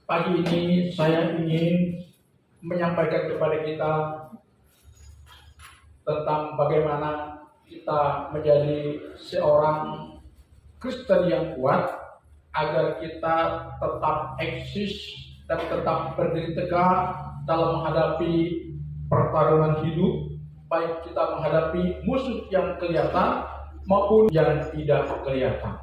Pagi ini saya ingin menyampaikan kepada kita tentang bagaimana kita menjadi seorang Kristen yang kuat agar kita tetap eksis dan tetap berdiri tegak dalam menghadapi pertarungan hidup, baik kita menghadapi musuh yang kelihatan maupun yang tidak kelihatan.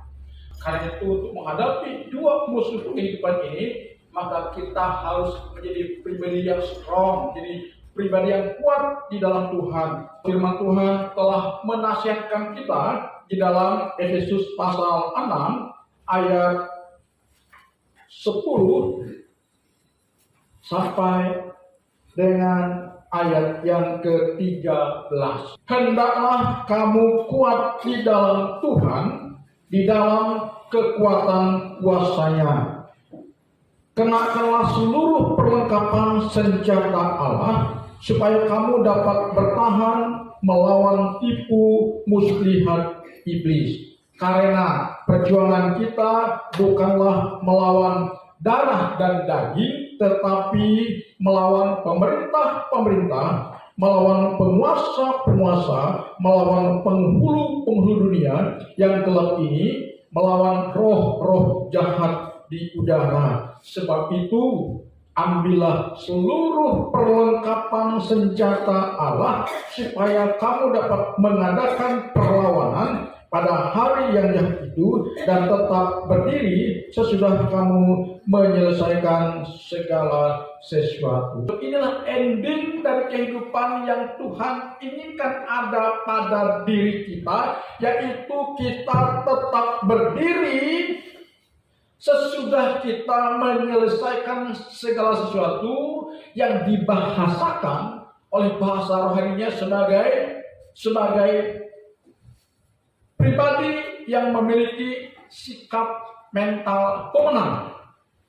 Karena itu, untuk menghadapi dua musuh kehidupan ini, maka kita harus menjadi pribadi yang strong, jadi pribadi yang kuat di dalam Tuhan. Firman Tuhan telah menasihatkan kita di dalam Efesus pasal 6 ayat 10 sampai dengan ayat yang ke-13. Hendaklah kamu kuat di dalam Tuhan, di dalam kekuatan kuasa-Nya. Kenakanlah seluruh perlengkapan senjata Allah, supaya kamu dapat bertahan melawan tipu muslihat iblis. Karena perjuangan kita bukanlah melawan darah dan daging, tetapi melawan pemerintah-pemerintah, melawan penguasa-penguasa, melawan penghulu-penghulu dunia yang gelap ini, melawan roh-roh jahat di udara. Sebab itu, ambillah seluruh perlengkapan senjata Allah, supaya kamu dapat mengadakan perlawanan pada hari yang jahat itu, dan tetap berdiri sesudah kamu menyelesaikan segala sesuatu. Inilah ending dari kehidupan yang Tuhan inginkan ada pada diri kita, yaitu kita tetap berdiri sesudah kita menyelesaikan segala sesuatu yang dibahasakan oleh bahasa rohaninya sebagai pribadi yang memiliki sikap mental pemenang,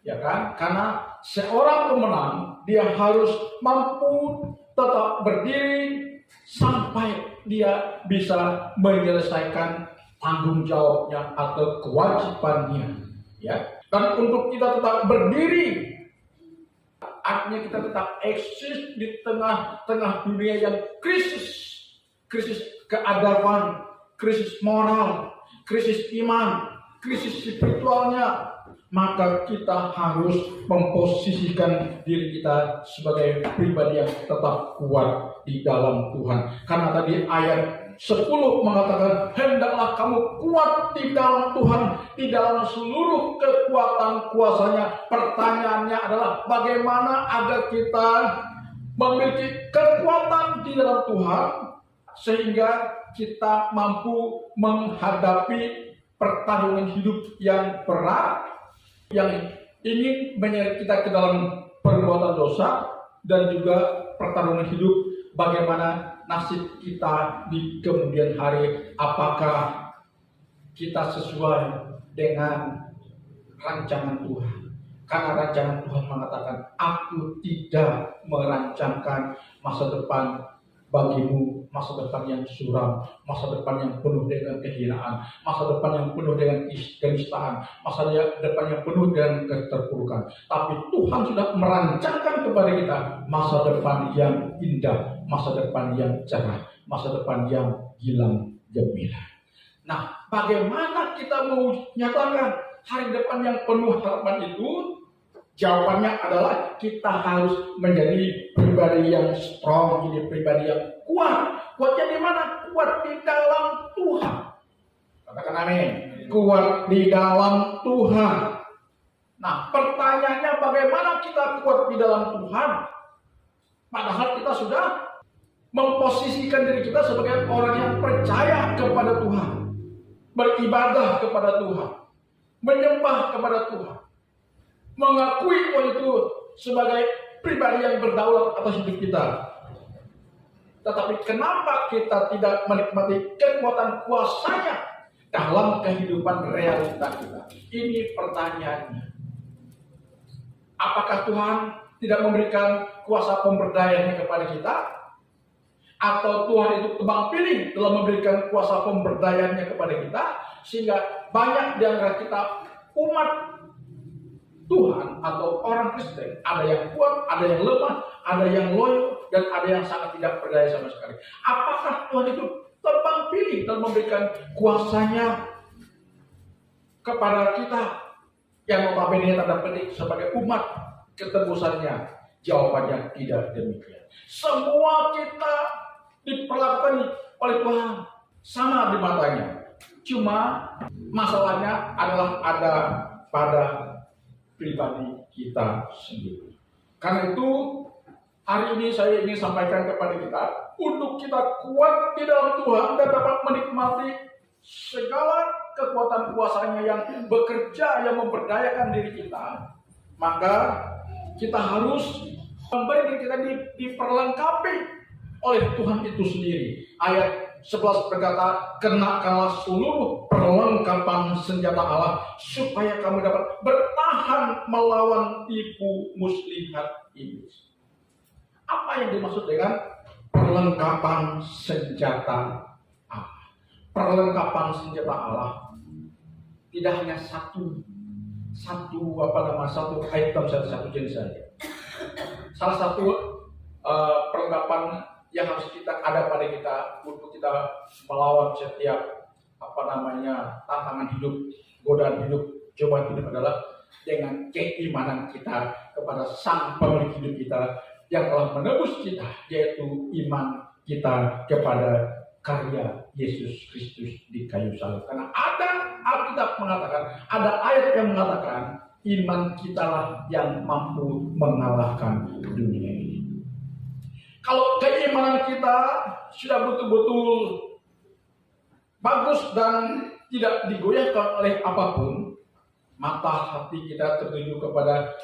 ya kan? Karena seorang pemenang dia harus mampu tetap berdiri sampai dia bisa menyelesaikan tanggung jawabnya atau kewajibannya. Ya, dan untuk kita tetap berdiri, artinya kita tetap eksis di tengah-tengah dunia yang krisis keadaban, krisis moral, krisis iman, krisis spiritualnya, maka kita harus memposisikan diri kita sebagai pribadi yang tetap kuat di dalam Tuhan. Karena tadi ayat 10 mengatakan, hendaklah kamu kuat di dalam Tuhan, di dalam seluruh kekuatan kuasa-Nya. Pertanyaannya adalah bagaimana agar kita memiliki kekuatan di dalam Tuhan sehingga kita mampu menghadapi pertarungan hidup yang berat, yang ingin menyeret kita ke dalam perbuatan dosa, dan juga pertarungan hidup bagaimana nasib kita di kemudian hari. Apakah kita sesuai dengan rancangan Tuhan? Karena rancangan Tuhan mengatakan, aku tidak merancangkan masa depan bagimu, masa depan yang suram, masa depan yang penuh dengan kehinaan, masa depan yang penuh dengan kenistaan, masa depan yang penuh dengan keterpurukan. Tapi Tuhan sudah merancangkan kepada kita masa depan yang indah, masa depan yang cerah, masa depan yang gilang gembira. Nah, bagaimana kita menyatakan hari depan yang penuh harapan itu? Jawabannya adalah kita harus menjadi pribadi yang strong, jadi pribadi yang kuat. Kuatnya di mana? Kuat di dalam Tuhan. Katakan amin. Kuat di dalam Tuhan. Nah, pertanyaannya bagaimana kita kuat di dalam Tuhan? Padahal kita sudah memposisikan diri kita sebagai orang yang percaya kepada Tuhan, beribadah kepada Tuhan, menyembah kepada Tuhan, mengakui Tuhan itu sebagai pribadi yang berdaulat atas hidup kita. Tetapi kenapa kita tidak menikmati kekuatan kuasa-Nya dalam kehidupan realita kita? Ini pertanyaannya. Apakah Tuhan tidak memberikan kuasa pemberdayaan kepada kita? Atau Tuhan itu tebang pilih dalam memberikan kuasa pemberdayaan kepada kita, sehingga banyak di antara kita umat Tuhan atau orang Kristen, ada yang kuat, ada yang lemah, ada yang loyo, dan ada yang sangat tidak berdaya sama sekali. Apakah Tuhan itu tebang pilih dan memberikan kuasanya kepada kita yang notabene tanda petik sebagai umat ketebusannya? Jawabannya tidak demikian. Semua kita diperlakukan oleh Tuhan sama di matanya. Cuma masalahnya adalah ada pada pribadi kita sendiri. Karena itu hari ini saya ingin sampaikan kepada kita, untuk kita kuat di dalam Tuhan dan dapat menikmati segala kekuatan kuasanya yang bekerja, yang memberdayakan diri kita, maka kita harus memberi diri kita diperlengkapi oleh Tuhan itu sendiri. Ayat 11 berkata, kenakanlah seluruh perlengkapan senjata Allah supaya kamu dapat bertahan melawan tipu muslihat iblis. Apa yang dimaksud dengan perlengkapan senjata Allah? Perlengkapan senjata Allah tidak hanya satu item, satu jenis saja. Salah satu perlengkapan yang harus kita ada pada kita untuk kita melawan setiap tantangan hidup, godaan hidup, cobaan hidup adalah dengan keimanan kita kepada Sang Pemilik hidup kita yang telah menebus kita, yaitu iman kita kepada karya Yesus Kristus di kayu salib. Karena ada Alkitab mengatakan, ada ayat yang mengatakan iman kitalah yang mampu mengalahkan dunia ini. Kalau keimanan kita sudah betul-betul bagus dan tidak digoyahkan oleh apapun, mata hati kita tertuju kepada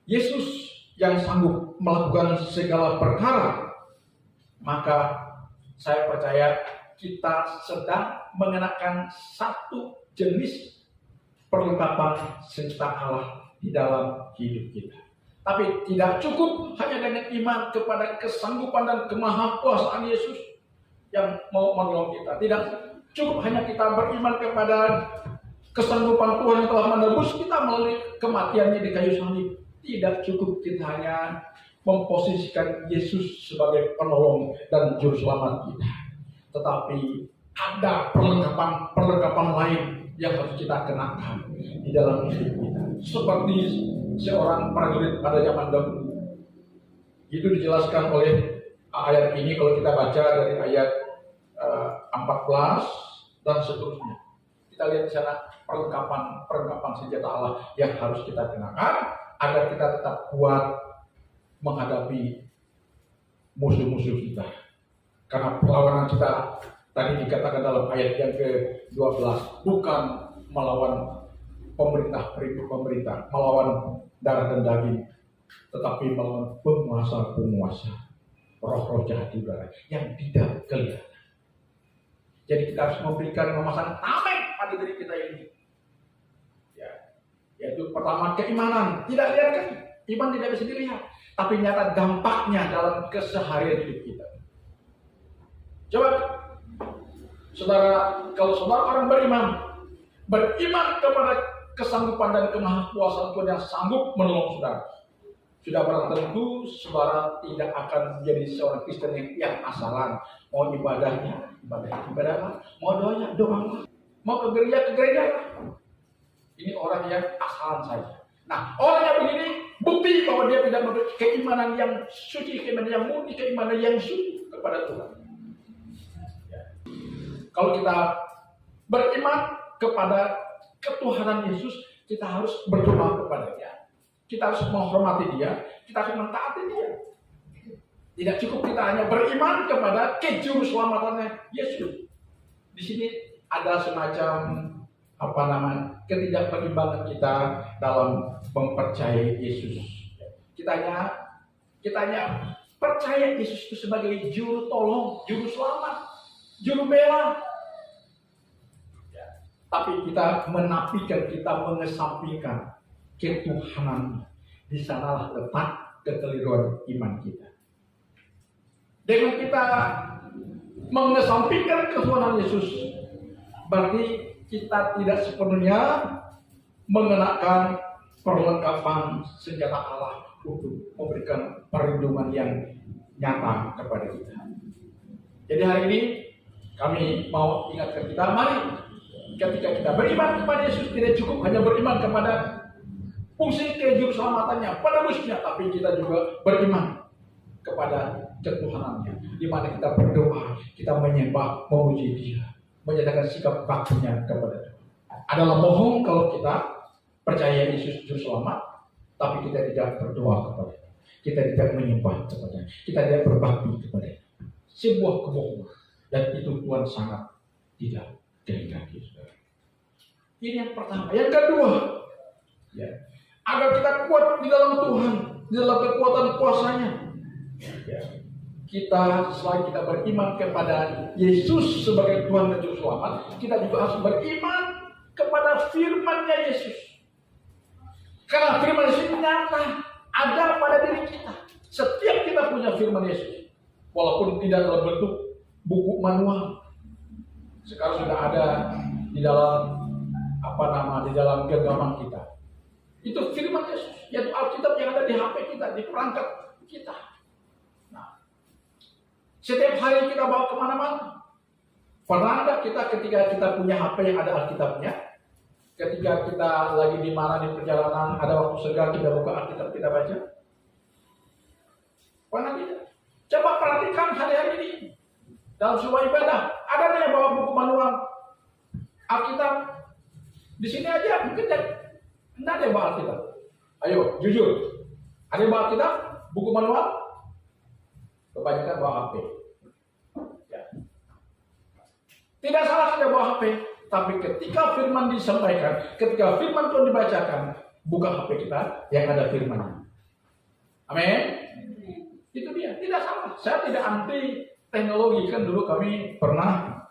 Yesus yang sanggup melakukan segala perkara, maka saya percaya kita sedang mengenakan satu jenis perlengkapan senjata Allah di dalam hidup kita. Tapi tidak cukup hanya dengan iman kepada kesanggupan dan kemahakuasaan Yesus yang mau menolong kita. Tidak cukup hanya kita beriman kepada kesanggupan Tuhan yang telah menebus kita melalui kematiannya di kayu salib. Tidak cukup kita hanya memposisikan Yesus sebagai penolong dan juru selamat kita. Tetapi ada perlengkapan lain yang harus kita kenakan di dalam hidup kita. Seperti seorang prajurit pada zaman dahulu. Itu dijelaskan oleh ayat ini kalau kita baca dari ayat 14 dan seterusnya. Kita lihat di sana perlengkapan senjata Allah yang harus kita kenakan agar kita tetap kuat menghadapi musuh-musuh kita. Karena perlawanan kita tadi dikatakan dalam ayat yang ke-12 bukan melawan pemerintah, melawan darah dan daging, tetapi melawan penguasa-penguasa, roh-roh jahat di udara yang tidak kelihatan. Jadi kita harus memasang tameng pada diri kita ini. Ya, yaitu pertama keimanan, tidak lihat kan? Iman tidak bisa dilihat, tapi nyata dampaknya dalam keseharian hidup kita. Coba, kalau saudara orang beriman kepada kesanggupan dan kemahakuasaan Tuhan yang sanggup menolong saudara, sudah barang tentu saudara tidak akan menjadi seorang Kristen yang asalan. Mau ibadahnya, ibadah, mau doanya, doa, mau ke gereja. Ini orang yang asalan saja. Nah, orang yang begini bukti bahwa dia tidak memiliki keimanan yang suci, keimanan yang murni, keimanan yang suci kepada Tuhan. Ya. Kalau kita beriman kepada ketuhanan Yesus, kita harus berdoa kepada Dia. Kita harus menghormati Dia, kita harus mentaati Dia. Tidak cukup kita hanya beriman kepada juru selamatannya Yesus. Di sini ada semacam ketidakberimbangan kita dalam mempercayai Yesus. Kita hanya percaya Yesus itu sebagai juru tolong, juru selamat, juru bela. Tapi kita menafikan, kita mengesampingkan ketuhanan. Di sanalah letak kekeliruan iman kita. Dengan kita mengesampingkan ketuhanan Yesus, berarti kita tidak sepenuhnya mengenakan perlengkapan senjata Allah untuk memberikan perlindungan yang nyata kepada kita. Jadi hari ini kami mau ingatkan kita, mari ketika kita beriman kepada Yesus, tidak cukup hanya beriman kepada fungsi kejuruselamatannya, penebusnya, tapi kita juga beriman kepada ketuhanannya, di mana kita berdoa, kita menyembah, memuji Dia, menyatakan sikap baktinya kepada Tuhan. Adalah bohong kalau kita percaya Yesus juru selamat, tapi kita tidak berdoa kepada Dia, kita tidak menyembah kepada Dia, kita tidak berbakti kepada Dia. Sebuah kebohongan, dan itu Tuhan sangat tidak kehendaki. Ini yang pertama. Yang kedua, ya, agar kita kuat di dalam Tuhan, di dalam kekuatan kuasanya, ya, kita selain kita beriman kepada Yesus sebagai Tuhan dan Juru Selamat, kita juga harus beriman kepada firman-Nya Yesus. Karena firman Yesus nyata ada pada diri kita. Setiap kita punya firman Yesus, walaupun tidak dalam bentuk buku manual. Sekarang sudah ada di dalam di dalam genggaman kita. Itu firman Yesus, yaitu Alkitab yang ada di HP kita, di perangkat kita. Nah, setiap hari kita bawa kemana-mana. Pernah nggak kita ketika kita punya HP yang ada Alkitabnya, ketika kita lagi di mana di perjalanan, ada waktu segar kita buka Alkitab kita baca? Pernah tidak? Coba perhatikan hari-hari ini dalam sebuah ibadah, ada yang bawa buku manual Alkitab? Di sini aja mungkin tidak ada yang bawa Alkitab. Ayo, jujur. Ada yang bawa Alkitab? Buku manual? Kebanyakan bawa HP. Ya. Tidak salah sudah bawa HP, tapi ketika firman disampaikan, ketika firman Tuhan dibacakan, buka HP kita yang ada firman. Amin. Itu dia, tidak salah. Saya tidak anti teknologi. Kan dulu kami pernah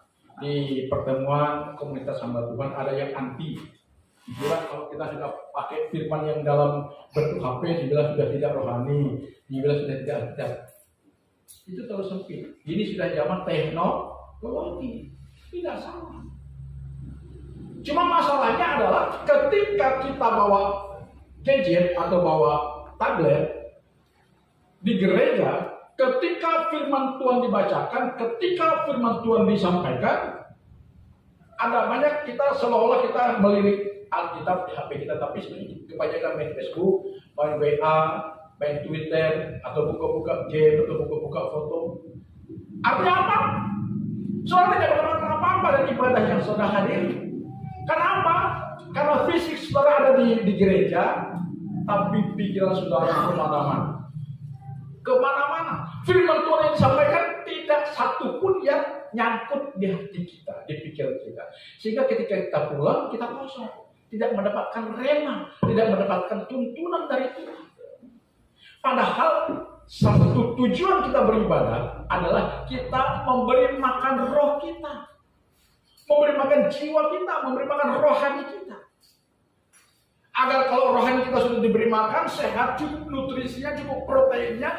di pertemuan komunitas hamba Tuhan ada yang anti. Dibilang kalau kita sudah pakai firman yang dalam bentuk HP, dibilang sudah tidak rohani, dibilang sudah tidak Alkitab. Itu terlalu sempit. Ini sudah zaman teknologi. Tidak salah. Cuma masalahnya adalah ketika kita bawa gadget atau bawa tablet di gereja, ketika firman Tuhan dibacakan, ketika firman Tuhan disampaikan, ada banyak kita seolah-olah kita melirik Alkitab di HP kita, tapi sebenarnya kebanyakan main Facebook, main WA, main Twitter, atau buka-buka game, atau buka-buka foto. Artinya apa? Soalnya tidak bermakna apa-apa dari ibadah yang saudara hadiri. Kenapa? Karena fisik saudara ada di gereja, tapi pikiran saudara kemana-mana. Kemana-mana. Firman Tuhan yang disampaikan tidak satu pun yang nyangkut di hati kita, di pikiran kita. Sehingga ketika kita pulang, kita kosong. Tidak mendapatkan rema, tidak mendapatkan tuntunan dari Tuhan. Padahal satu tujuan kita beribadah adalah kita memberi makan roh kita. Memberi makan jiwa kita, memberi makan rohani kita. Agar kalau rohani kita sudah diberi makan, sehat, cukup nutrisinya, cukup proteinnya,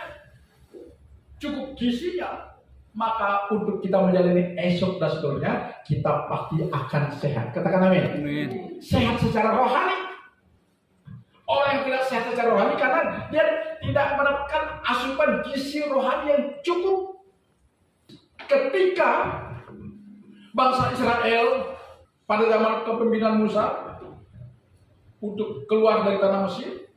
cukup gizinya, maka untuk kita menjalani esok dan seterusnya, kita pasti akan sehat. Katakan amin. Sehat secara rohani. Orang yang tidak sehat secara rohani karena dia tidak mendapatkan asupan gizi rohani yang cukup. Ketika bangsa Israel pada zaman kepemimpinan Musa untuk keluar dari tanah Mesir,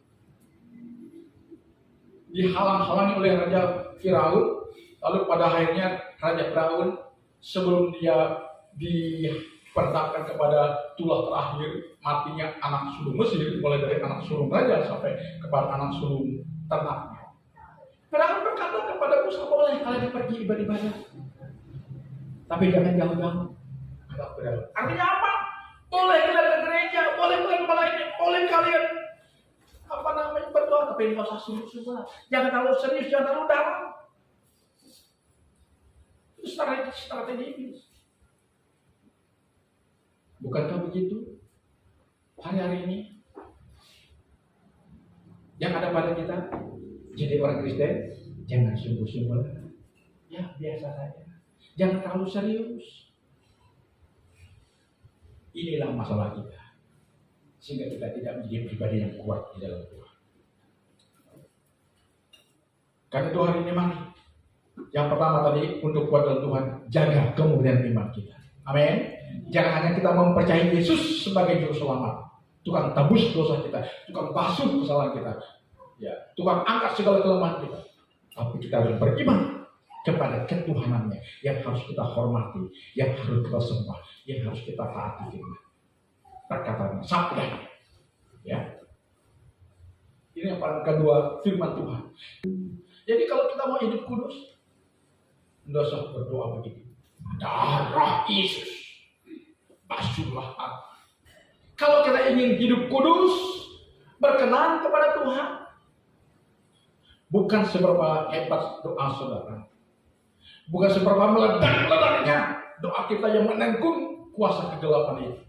dihalang-halangi oleh Raja Firaun. Lalu pada akhirnya Raja Firaun sebelum dia diperintahkan kepada tulah terakhir matinya anak sulung Mesir, mulai dari anak sulung raja sampai kepada anak sulung ternaknya. Firaun berkata kepada Musa, boleh kalian pergi ibadah, tapi jangan jauh-jauh. Artinya apa? Boleh kalian ke gereja, boleh kalian melayani, boleh kalian berdoa, tapi nggak usah sungguh-sungguh. Jangan terlalu serius, jangan terlalu dalam. Itu strategi iblis. Bukankah begitu? Hari-hari ini yang ada pada kita jadi orang Kristen, jangan sungguh-sungguh. Ya biasa saja. Jangan terlalu serius. Inilah masalah kita. sehingga kita tidak menjadi pribadi yang kuat di dalam Tuhan. Karena itu hari ini mari, yang pertama tadi untuk kuat dalam Tuhan, jaga kemurnian iman kita. Amin. Jangan hanya kita mempercayai Yesus sebagai juru selamat, tukang tebus dosa kita, tukang basuh kesalahan kita, ya, tukang angkat segala kelemahan kita. Tapi kita harus beriman kepada ketuhanannya yang harus kita hormati, yang harus kita sembah, yang harus kita taati firman. Perkataannya sabdanya. Ya. Ini yang paling kedua, firman Tuhan. Jadi kalau kita mau hidup kudus, tidak usah berdoa begini. Darah Yesus, basuhlah aku. Kalau kita ingin hidup kudus, berkenan kepada Tuhan, bukan seberapa hebat doa saudara, bukan seberapa meledak-ledaknya doa kita yang menengkung kuasa kegelapan itu,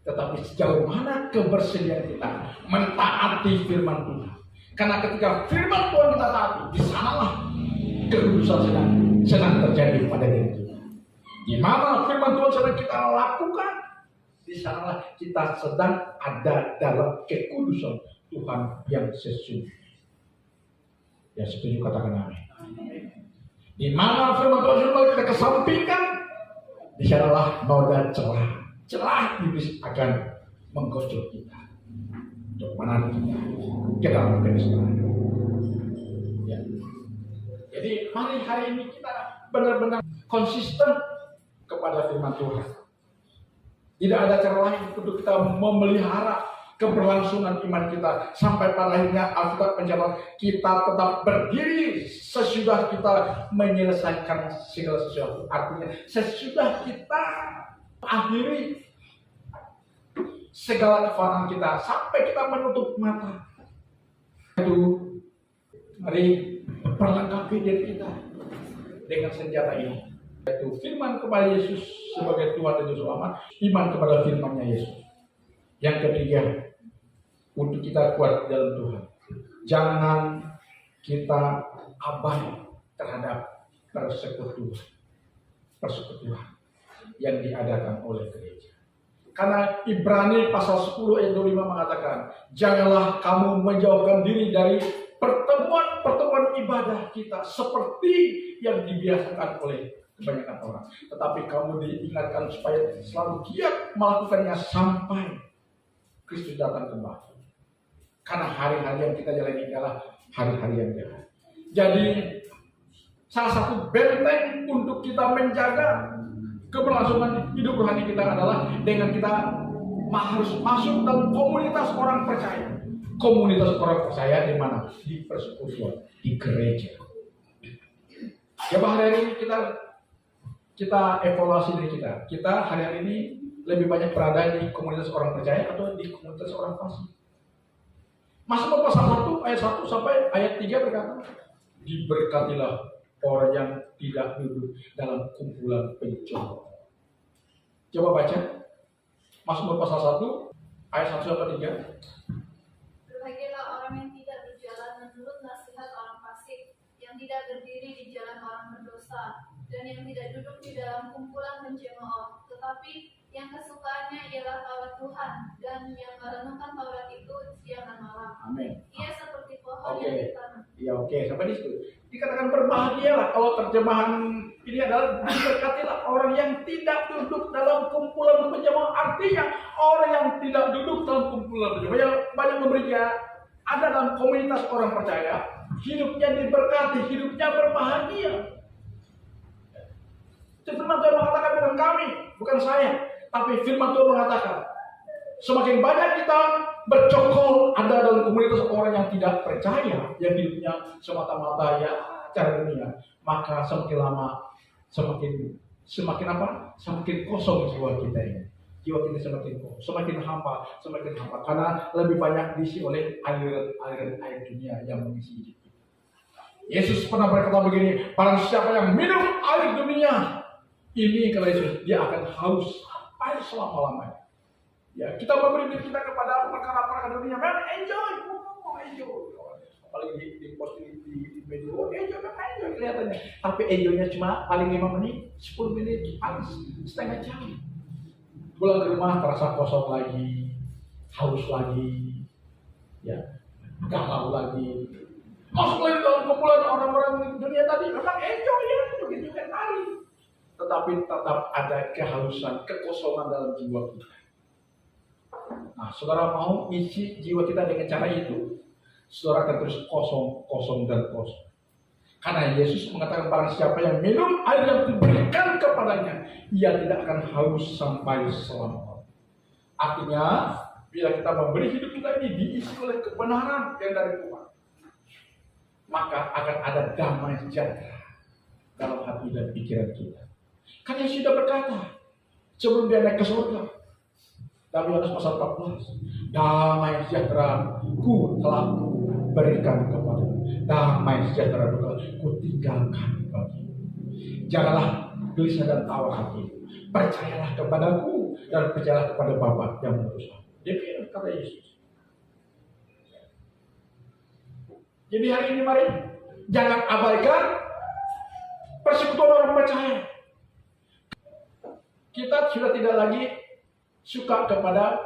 tetapi sejauh mana kebersediaan kita mentaati firman Tuhan. Karena ketika firman Tuhan kita taati, di sanalah kekudusan sedang terjadi pada diri kita. Di mana firman Tuhan sedang kita lakukan, di sanalah kita sedang ada dalam kekudusan Tuhan yang sesungguhnya. Ya, setuju, katakan amin. Di mana firman Tuhan sudah kita kesampingkan, di sanalah noda celah iblis akan menggojok kita untuk menarik kita ke dalam penistaan. Ya. Jadi mari hari ini kita benar-benar konsisten kepada firman Tuhan. Tidak ada cara lain untuk kita memelihara keberlangsungan iman kita sampai pada akhirnya Alkitab mencatat kita tetap berdiri sesudah kita menyelesaikan segala sesuatu. Artinya sesudah kita akhiri segala kefanaan kita sampai kita menutup mata. Itu mari perlengkapi diri kita dengan senjata ini, yaitu firman kepada Yesus sebagai Tuhan dan Juru Selamat, iman kepada firman-Nya Yesus. Yang ketiga, untuk kita kuat dalam Tuhan, jangan kita abai terhadap persekutuan yang diadakan oleh gereja. Karena Ibrani pasal 10 ayat 25 mengatakan, janganlah kamu menjauhkan diri dari pertemuan ibadah kita seperti yang dibiasakan oleh kebanyakan orang. Tetapi kamu diingatkan supaya selalu giat melakukannya sampai Kristus datang kembali. Karena hari-hari yang kita jalani adalah hari-hari yang jahat. Jadi salah satu benteng untuk kita menjaga keberlangsungan hidup rohani kita adalah dengan kita harus masuk dalam komunitas orang percaya. Komunitas orang percaya di mana? Di persekutuan, di gereja. Ya, hari ini kita evaluasi diri kita. Kita hari ini lebih banyak berada di komunitas orang percaya atau di komunitas orang fasik. Mazmur pasal 1 ayat 1 sampai ayat 3 berkata, diberkatilah orang yang tidak duduk dalam kumpulan pencuri. Coba baca Mazmur pasal 1 ayat 1 sampai 3. Berbahagialah orang yang tidak berjalan menurut nasihat orang fasik, yang tidak berdiri di jalan orang berdosa, dan yang tidak duduk di dalam kumpulan pencemooh, tetapi yang kesukaannya ialah Taurat Tuhan, dan yang merenungkan Taurat itu siang dan malam. Amin. Ia seperti pohon yang ditanam. Ya, sampai di situ. Dikatakan berbahagialah, kalau terjemahan ini adalah diberkatilah orang yang tidak duduk dalam kumpulan pencemooh. Artinya orang yang tidak duduk dalam kumpulan pencemooh, banyak memberinya ada dalam komunitas orang percaya, hidupnya diberkati, hidupnya berbahagia. Firman Tuhan mengatakan bukan kami, bukan saya, tapi firman Tuhan mengatakan semakin banyak kita bercokol ada dalam komunitas orang yang tidak percaya, yang hidupnya semata-mata ya cara dunia, maka semakin lama semakin apa? Semakin kosong jiwa kita ini. Jiwa kita semakin hampa, karena lebih banyak diisi oleh aliran air dunia yang mengisi hidup kita. Yesus pernah berkata begini, barang siapa yang minum air dunia ini, kata Yesus, dia akan haus sampai selama-lamanya. Ya, kita memberi diri kita kepada perkara-perkara dunia, memang enjoy. Apalagi di posting di media, enjoy kelihatannya. Tapi enjoynya cuma paling 5 menit, 10 menit, paling setengah jam. Pulang ke rumah terasa kosong lagi, haus lagi, ya, galau lagi. Maksudnya dalam kumpulan orang-orang dunia tadi memang enjoy ya, joget-joget nari. Tetapi tetap ada kehausan, kekosongan dalam jiwa kita. Nah, saudara mau isi jiwa kita dengan cara itu, saudara akan terus kosong, kosong dan kosong. Karena Yesus mengatakan barang siapa yang minum air yang kuberikan kepadanya, ia tidak akan haus sampai selama. Artinya, bila kita memberi hidup kita ini diisi oleh kebenaran yang dari Tuhan, maka akan ada damai sejahtera dalam hati dan pikiran kita. Kan Yesus sudah berkata sebelum dia naik ke surga, dalam Yohanes pasal 14, damai sejahtera ku telah berikan kepada, damai sejahtera ku tinggalkan bagimu. Janganlah gelisah dan tawar hati, percayalah kepadaku dan percayalah kepada Bapa yang mengutus aku. Dia kata Yesus. Jadi hari ini mari jangan abaikan persekutuan orang percaya. Kita sudah tidak lagi suka kepada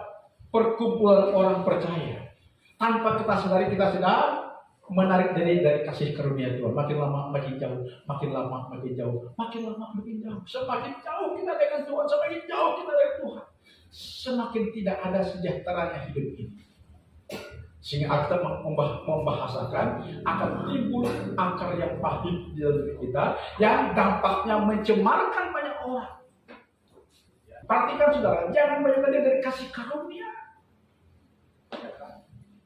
perkumpulan orang percaya. Tanpa kita sadari kita sedang menarik diri dari kasih karunia Tuhan. Makin lama makin jauh, makin lama makin jauh, makin lama makin jauh. Semakin jauh kita dengan Tuhan, semakin jauh kita dari Tuhan, semakin tidak ada sejahteranya hidup ini. Sehingga kita membahasakan akan timbul akar yang pahit di dalam diri kita, yang dampaknya mencemarkan banyak orang. Perhatikan saudara, jangan banyak dari kasih karunia.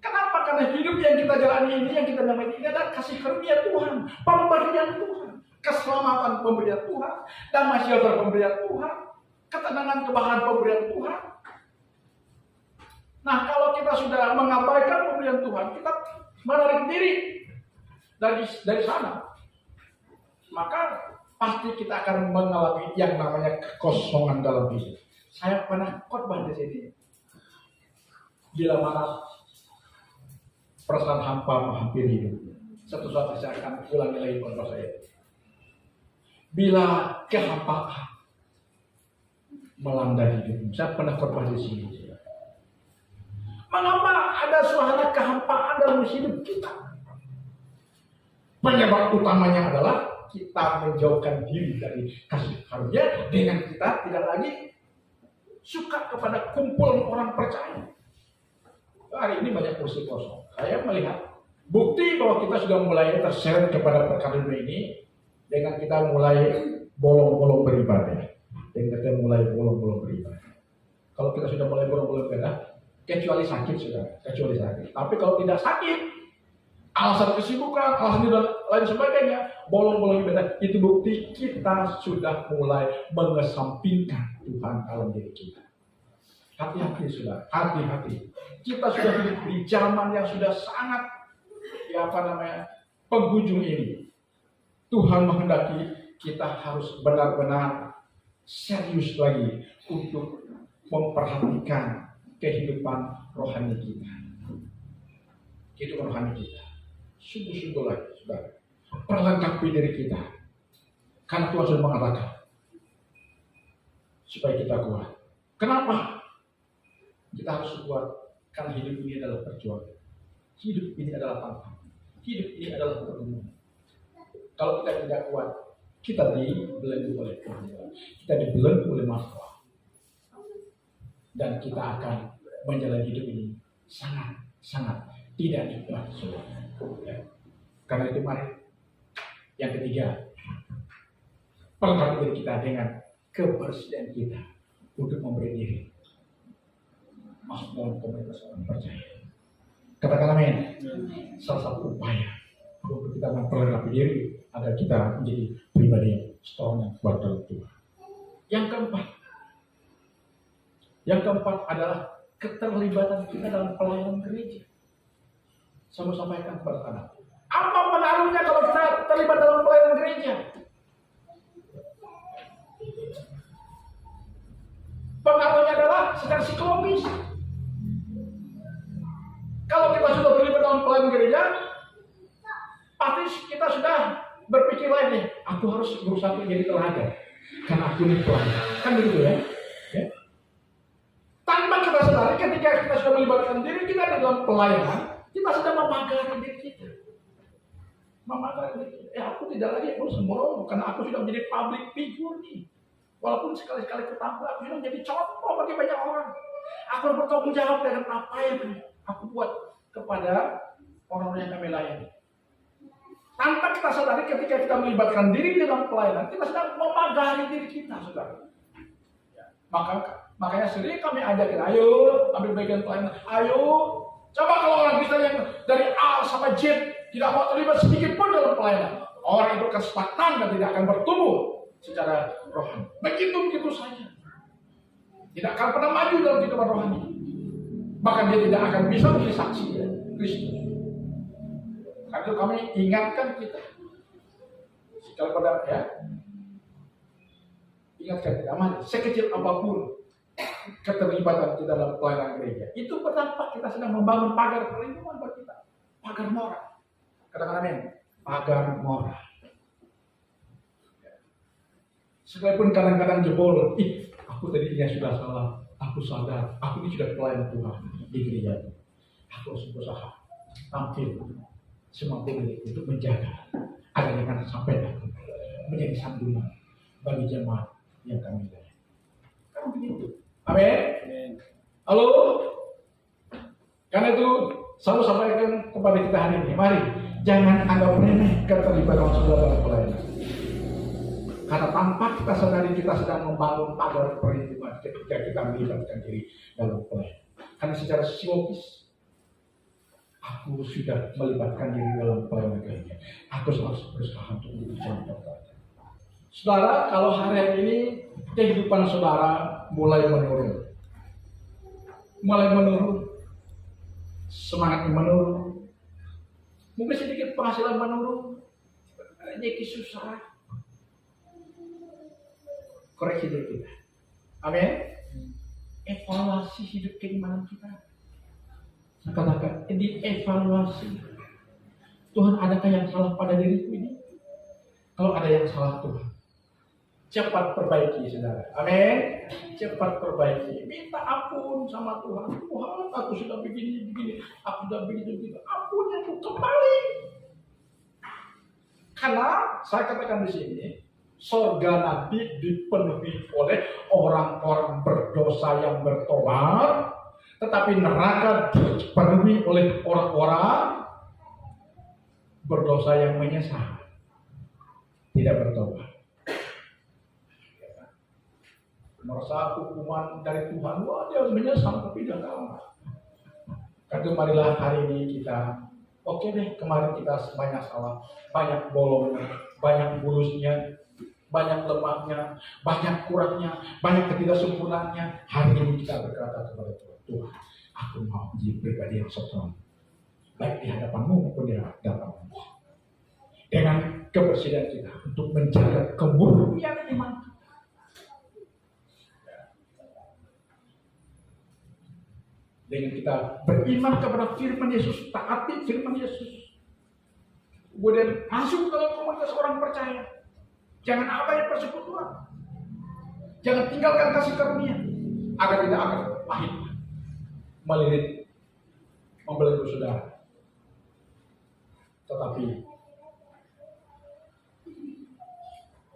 Kenapa? Karena hidup yang kita jalani ini, yang kita namai ini adalah kasih karunia Tuhan, pemberian Tuhan, keselamatan pemberian Tuhan, damai sejahtera pemberian Tuhan, ketenangan kebahagiaan pemberian Tuhan. Nah, kalau kita sudah mengabaikan pemberian Tuhan, kita menarik diri dari sana, maka pasti kita akan mengalami yang namanya kekosongan dalam hidup. Saya pernah khotbah di sini. Bila mana perasaan hampa menghampiri hidup, satu saat saya akan ulangi lagi khotbah saya. Bila kehampaan melanda hidup, saya pernah khotbah di sini. Mengapa ada suasana kehampaan dalam hidup kita? Penyebab utamanya adalah kita menjauhkan diri dari kasih karunia dengan kita tidak lagi suka kepada kumpulan orang percaya. Hari ini banyak kursi kosong. Saya melihat bukti bahwa kita sudah mulai terseret kepada perkara ini dengan kita mulai bolong-bolong beribadah. Dengan kita mulai bolong-bolong beribadah. Kalau kita sudah mulai bolong-bolong beribadah, kecuali sakit sudah, kecuali sakit. Tapi kalau tidak sakit, alasan kesibukan, alasan dan lain sebagainya, bolong-bolong ibadah, itu bukti kita sudah mulai mengesampingkan Tuhan dalam diri kita. Hati-hati sudah, hati-hati. Kita sudah hidup di zaman yang sudah sangat, penghujung ini. Tuhan menghendaki kita harus benar-benar serius lagi untuk memperhatikan kehidupan rohani kita. Kehidupan rohani kita. Sungguh-sungguh lagi, saudara. Perlengkapi diri kita. Karena Tuhan sudah mengatakan supaya kita kuat. Kenapa? Kita harus kuat karena hidup ini adalah perjuangan. Hidup ini adalah tantangan. Hidup ini adalah pergumulan. Kalau kita tidak kuat, kita dibelenggu oleh Tuhan. Kita dibelenggu oleh masalah. Dan kita akan menjalani hidup ini sangat tidak nikmat. Ya. Karena itu mari yang ketiga, perlengkapi diri kita dengan kebersihan kita untuk memberi diri masuk dalam komunitas orang percaya. Katakan amin. Salah satu upaya untuk kita memperlengkapi diri agar kita menjadi pribadi yang strong yang kuat dalam Tuhan. Yang keempat adalah keterlibatan kita dalam pelayanan gereja. Saya mau sampaikan kepada anak. Apa pengaruhnya kalau kita terlibat dalam pelayanan gereja? Pengaruhnya adalah secara psikologis. Kalau kita sudah terlibat dalam pelayanan gereja, pasti kita sudah berpikir lagi, aku harus berusaha menjadi teladan. Karena aku ini pelayan. Kan begitu ya? Tanpa kita sadari, ketika kita sudah melibatkan diri kita dalam pelayanan, kita sedang memagari diri kita. Memagari diri kita. Aku tidak lagi perlu sembrono, karena aku sudah menjadi public figure nih. Walaupun sekali-sekali ketampil, aku sudah menjadi contoh bagi banyak orang. Aku harus bertanggung jawab dengan apa yang aku buat kepada orang-orang yang kami layani. Tanpa kita sadari, ketika kita melibatkan diri dalam pelayanan, kita sedang memagari diri kita, saudara. Makanya sering kami ajakin, ayo ambil bagian pelayanan, ayo. Coba kalau orang kita yang dari A sampai Z tidak mau terlibat sedikit pun dalam pelayanan, orang itu akan stagnan dan tidak akan bertumbuh secara rohani. Begitu saja. Tidak akan pernah maju dalam kehidupan rohani. Bahkan dia tidak akan bisa menjadi saksi ya, Kristus. Karena itu kami ingatkan kita. Sekali pada ya, ingatkan kita, mari sekecil apapun keterlibatan kita dalam pelayanan gereja, itu berdampak kita sedang membangun pagar perlindungan buat kita. Pagar moral. Katakan amin. Pagar moral. Sekalipun kadang-kadang jebol, aku tadinya sudah salah, aku sadar, aku ini sudah pelayan Tuhan di gereja. Aku harus berusaha tampil semampu diri untuk menjaga agar jangan sampai aku menjadi sandunan bagi jemaat yang kami layani. Kan begitu. Amin. Halo. Karena itu selalu sampaikan kepada kita hari ini, mari jangan anggap remeh keterlibatan saudara dalam pelayanan. Karena tanpa kita sadari kita sedang membangun pagar perlindungan ketika kita melibatkan diri dalam pelayanan. Karena secara psikologis, aku sudah melibatkan diri dalam pelayanan gereja. Aku harus berusaha untuk menjadi contoh. Saudara, kalau hari ini kehidupan saudara mulai menurun, semangatnya menurun, mungkin sedikit penghasilan menurun, rezeki susah. Koreksi diri kita. Amin. Evaluasi hidup keimanan kita. Saya katakan, dievaluasi. Tuhan, adakah yang salah pada diriku ini? Kalau ada yang salah, Tuhan, cepat perbaiki, saudara. Amin. Cepat perbaiki. Minta ampun sama Tuhan. Tuhan, aku sudah begini, aku sudah begitu. Ampun aku kembali. Karena saya katakan di sini, surga nanti dipenuhi oleh orang-orang berdosa yang bertobat, tetapi neraka dipenuhi oleh orang-orang berdosa yang menyesal, tidak bertobat. Merasa hukuman dari Tuhan, wah dia harus menyesal, tapi dia tahu. Karena marilah hari ini kita, oke deh, kemarin kita banyak salah, banyak bolongnya, banyak bulusnya, banyak lemahnya, banyak kurangnya, banyak ketidaksempurnaannya. Hari ini kita berkata kepada Tuhan, Tuhan, aku mau menjadi pribadi yang sempurna, baik di hadapan-Mu maupun di hadapan manusia. Dengan kebersihan kita untuk menjaga kemurnian iman kita. Dengan kita beriman kepada firman Yesus, taati firman Yesus, kemudian masuk dalam komunitas orang percaya. Jangan abai persekutuan. Jangan tinggalkan kasih karunia agar tidak akan pahit, melilit, membelenggu saudara. Tetapi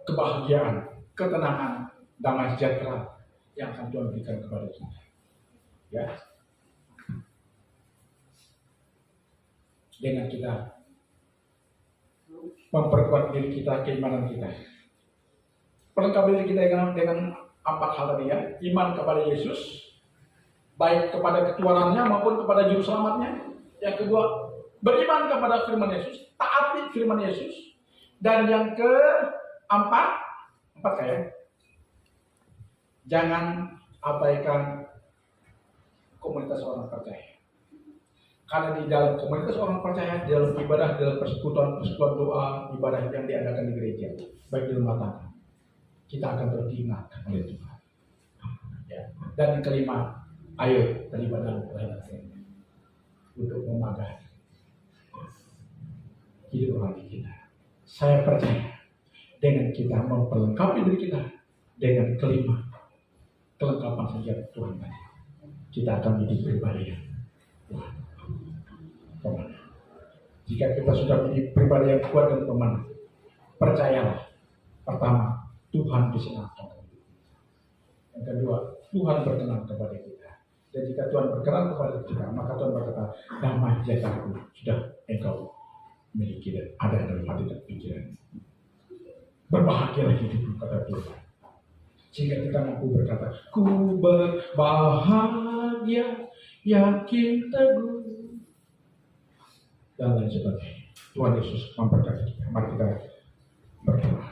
kebahagiaan, ketenangan, damai sejahtera yang akan Tuhan berikan kepada kita. Ya. Dengan kita memperkuat diri kita, keimanan kita. Perlengkapi diri kita dengan 4 hal tadi ya. Iman kepada Yesus, baik kepada ketuanannya maupun kepada juru selamatnya. Yang kedua, beriman kepada firman Yesus, taati firman Yesus. Dan yang keempat kayak, jangan abaikan komunitas orang percaya. Karena di dalam komunitas orang percaya, dalam ibadah, dalam persekutuan doa, ibadah yang diadakan di gereja, baik di rumah tangga, kita akan teringatkan oleh Tuhan. Ya. Dan yang kelima, ayo terlibat dalam pelayanan gereja untuk memagari hidup rohani kita. Saya percaya dengan kita memperlengkapi diri kita dengan kelima kelengkapan senjata Tuhan tadi. kita akan menjadi pribadi yang kuat. Pemenang. Jika kita sudah menjadi pribadi yang kuat dan pemenang, percayalah, pertama, Tuhan disenangkan. Yang kedua, Tuhan berkenan kepada kita. Dan jika Tuhan berkenan kepada kita, maka Tuhan berkata, damai sejahtera sudah engkau miliki dan ada dalam hati dan pikiran. Berbahagialah hidupmu, kata Tuhan. Sehingga kita mampu berkata, ku berbahagia, yakin teguh, dan lain sebagainya. Tuhan Yesus memberkati kita. Mari kita berdoa.